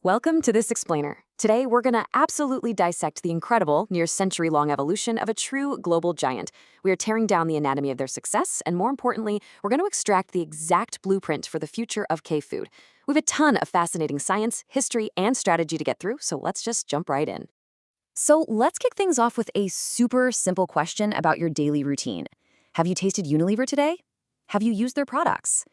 Welcome to This Explainer. Today, we're going to absolutely dissect the incredible, near-century-long evolution of a true global giant. We are tearing down the anatomy of their success, and more importantly, we're going to extract the exact blueprint for the future of K-food. We have a ton of fascinating science, history, and strategy to get through, so let's just jump right in. So let's kick things off with a super simple question about your daily routine. Have you tasted UNILEVER today? Have you used their products?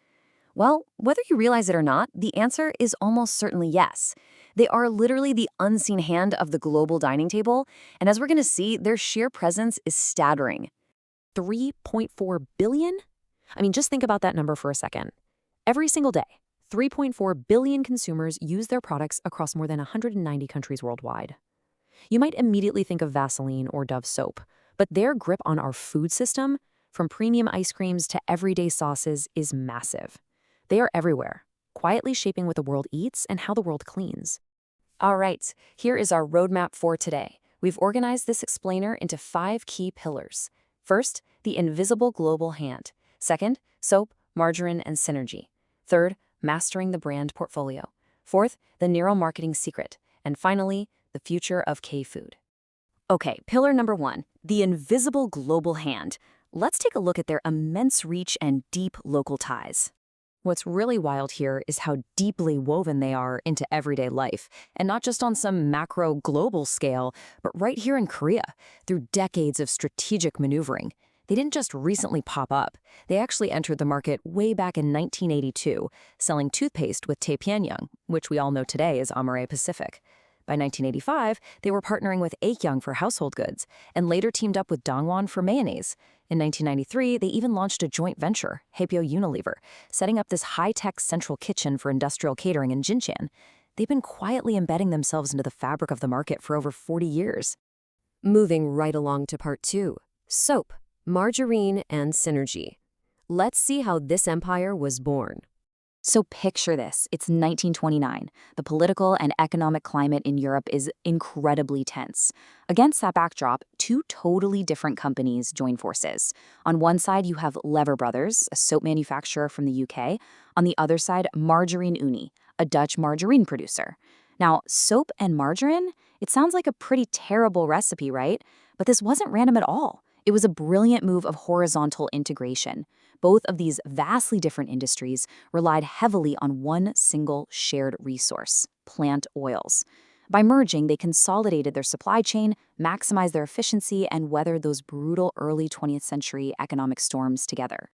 Well, whether you realize it or not, the answer is almost certainly yes. They are literally the unseen hand of the global dining table, and as we're going to see, their sheer presence is staggering. 3.4 billion? I mean, just think about that number for a second. Every single day, 3.4 billion consumers use their products across more than 190 countries worldwide. You might immediately think of Vaseline or Dove soap, but their grip on our food system, from premium ice creams to everyday sauces, is massive. They are everywhere, quietly shaping what the world eats and how the world cleans. All right, here is our roadmap for today. We've organized this explainer into 5 key pillars. First, the invisible global hand. Second, soap, margarine, and synergy. Third, mastering the brand portfolio. Fourth, the neural marketing secret. And finally, the future of K-food. Okay, pillar number 1, the invisible global hand. Let's take a look at their immense reach and deep local ties. What's really wild here is how deeply woven they are into everyday life, and not just on some macro global scale, but right here in Korea, through decades of strategic maneuvering. They didn't just recently pop up. They actually entered the market way back in 1982, selling toothpaste with Taepyeongyang, which we all know today as Amare Pacific. By 1985, they were partnering with Aekyoung for household goods, and later teamed up with Dongwon for mayonnaise. In 1993, they even launched a joint venture, Haepyo Unilever, setting up this high-tech central kitchen for industrial catering in Jincheon. They've been quietly embedding themselves into the fabric of the market for over 40 years. Moving right along to part 2, soap, margarine, and synergy. Let's see how this empire was born. So picture this, it's 1929. The political and economic climate in Europe is incredibly tense. Against that backdrop, 2 totally different companies join forces. On one side, you have Lever Brothers, a soap manufacturer from the UK. On the other side, Margarine Unie, a Dutch margarine producer. Now, soap and margarine? It sounds like a pretty terrible recipe, right? But this wasn't random at all. It was a brilliant move of horizontal integration. Both of these vastly different industries relied heavily on one single shared resource, plant oils. By merging, they consolidated their supply chain, maximized their efficiency, and weathered those brutal early 20th century economic storms together.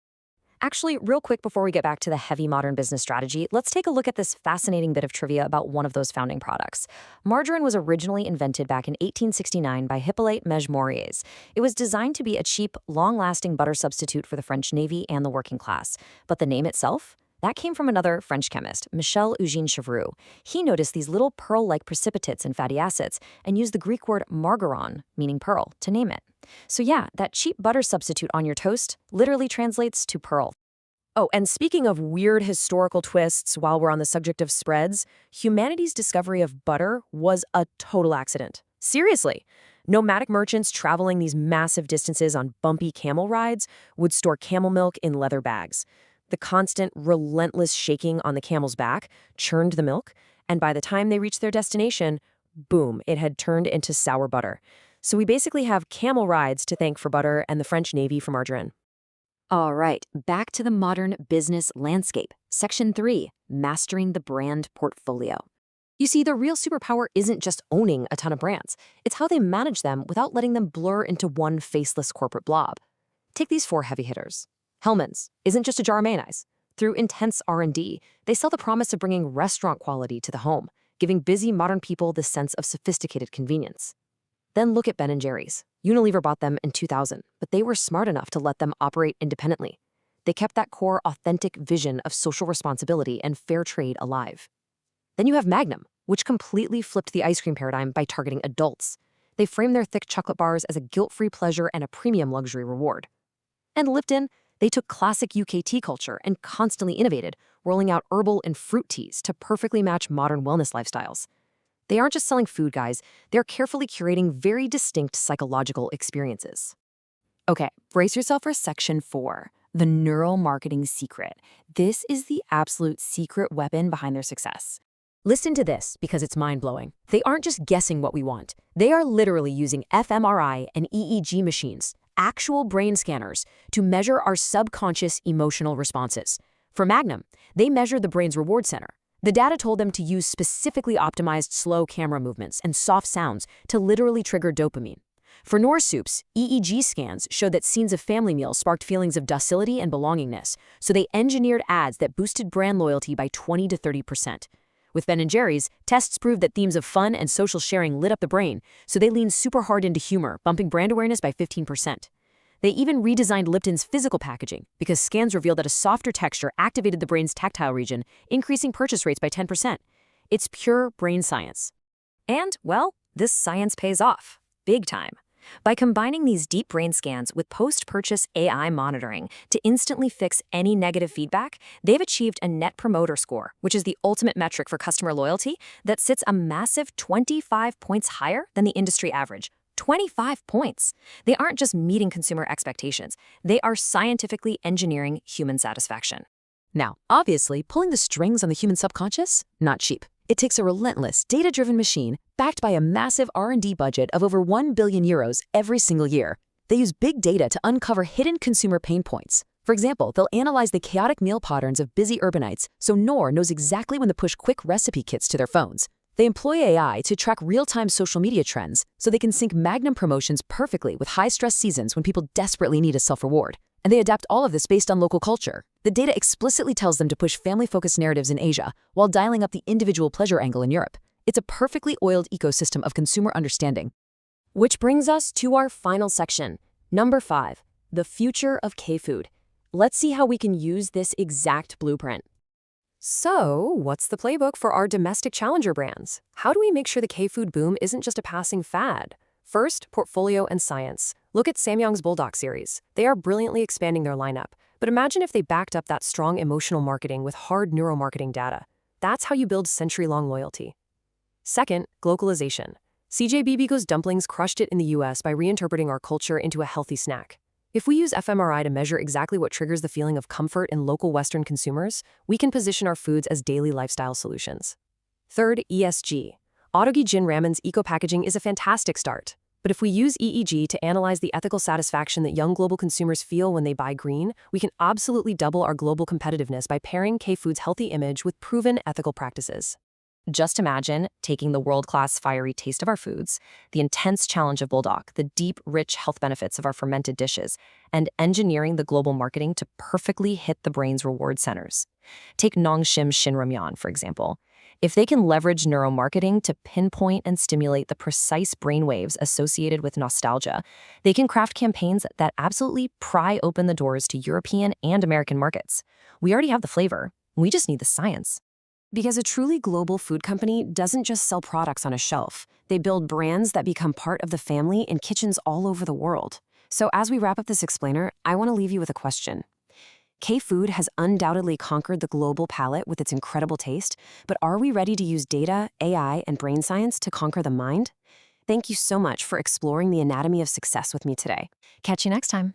Actually, real quick before we get back to the heavy modern business strategy, let's take a look at this fascinating bit of trivia about one of those founding products. Margarine was originally invented back in 1869 by Hippolyte Mege. It was designed to be a cheap, long-lasting butter substitute for the French Navy and the working class. But the name itself? That came from another French chemist, Michel-Eugène Chevreul. He noticed these little pearl-like precipitates and fatty acids and used the Greek word margaron, meaning pearl, to name it. So yeah, that cheap butter substitute on your toast literally translates to pearl. Oh, and speaking of weird historical twists while we're on the subject of spreads, humanity's discovery of butter was a total accident. Seriously. Nomadic merchants traveling these massive distances on bumpy camel rides would store camel milk in leather bags. The constant, relentless shaking on the camel's back churned the milk, and by the time they reached their destination, boom, it had turned into sour butter. So we basically have camel rides to thank for butter and the French Navy for margarine. All right, back to the modern business landscape. Section 3, mastering the brand portfolio. You see, the real superpower isn't just owning a ton of brands. It's how they manage them without letting them blur into one faceless corporate blob. Take these 4 heavy hitters. Hellmann's isn't just a jar of mayonnaise. Through intense R&D, they sell the promise of bringing restaurant quality to the home, giving busy modern people the sense of sophisticated convenience. Then look at Ben & Jerry's. Unilever bought them in 2000, but they were smart enough to let them operate independently. They kept that core authentic vision of social responsibility and fair trade alive. Then you have Magnum, which completely flipped the ice cream paradigm by targeting adults. They framed their thick chocolate bars as a guilt-free pleasure and a premium luxury reward. And Lipton, they took classic UK tea culture and constantly innovated, rolling out herbal and fruit teas to perfectly match modern wellness lifestyles. They aren't just selling food, guys. They're carefully curating very distinct psychological experiences. Okay, brace yourself for section 4, the neural marketing secret. This is the absolute secret weapon behind their success. Listen to this because it's mind-blowing. They aren't just guessing what we want. They are literally using fMRI and EEG machines, actual brain scanners, to measure our subconscious emotional responses. For Magnum, they measured the brain's reward center. The data told them to use specifically optimized slow camera movements and soft sounds to literally trigger dopamine. For Norsoup's, EEG scans showed that scenes of family meals sparked feelings of docility and belongingness, so they engineered ads that boosted brand loyalty by 20 to 30%. With Ben & Jerry's, tests proved that themes of fun and social sharing lit up the brain, so they leaned super hard into humor, bumping brand awareness by 15%. They even redesigned Lipton's physical packaging because scans revealed that a softer texture activated the brain's tactile region, increasing purchase rates by 10%. It's pure brain science. And, well, this science pays off. Big time. By combining these deep brain scans with post-purchase AI monitoring to instantly fix any negative feedback, they've achieved a Net Promoter Score, which is the ultimate metric for customer loyalty, that sits a massive 25 points higher than the industry average. 25 points. They aren't just meeting consumer expectations. They are scientifically engineering human satisfaction. Now, obviously, pulling the strings on the human subconscious? Not cheap. It takes a relentless, data-driven machine backed by a massive R&D budget of over 1 billion euros every single year. They use big data to uncover hidden consumer pain points. For example, they'll analyze the chaotic meal patterns of busy urbanites so Knorr knows exactly when to push quick recipe kits to their phones. They employ AI to track real-time social media trends so they can sync Magnum promotions perfectly with high-stress seasons when people desperately need a self-reward. And they adapt all of this based on local culture. The data explicitly tells them to push family-focused narratives in Asia while dialing up the individual pleasure angle in Europe. It's a perfectly oiled ecosystem of consumer understanding. Which brings us to our final section. Number 5, the future of K-food. Let's see how we can use this exact blueprint. So, what's the playbook for our domestic challenger brands? How do we make sure the K-food boom isn't just a passing fad? First, portfolio and science. Look at Samyang's Bulldog series. They are brilliantly expanding their lineup. But imagine if they backed up that strong emotional marketing with hard neuromarketing data. That's how you build century-long loyalty. Second, globalization. CJ Bibigo's dumplings crushed it in the US by reinterpreting our culture into a healthy snack. If we use fMRI to measure exactly what triggers the feeling of comfort in local Western consumers, we can position our foods as daily lifestyle solutions. Third, ESG. Autogi Jin Ramen's eco-packaging is a fantastic start. But if we use EEG to analyze the ethical satisfaction that young global consumers feel when they buy green, we can absolutely double our global competitiveness by pairing K-Food's healthy image with proven ethical practices. Just imagine taking the world-class fiery taste of our foods, the intense challenge of Bulldog, the deep, rich health benefits of our fermented dishes, and engineering the global marketing to perfectly hit the brain's reward centers. Take Nongshim Shinramyeon, for example. If they can leverage neuromarketing to pinpoint and stimulate the precise brainwaves associated with nostalgia, they can craft campaigns that absolutely pry open the doors to European and American markets. We already have the flavor. We just need the science. Because a truly global food company doesn't just sell products on a shelf. They build brands that become part of the family in kitchens all over the world. So as we wrap up this explainer, I want to leave you with a question. K-food has undoubtedly conquered the global palate with its incredible taste, but are we ready to use data, AI, and brain science to conquer the mind? Thank you so much for exploring the anatomy of success with me today. Catch you next time.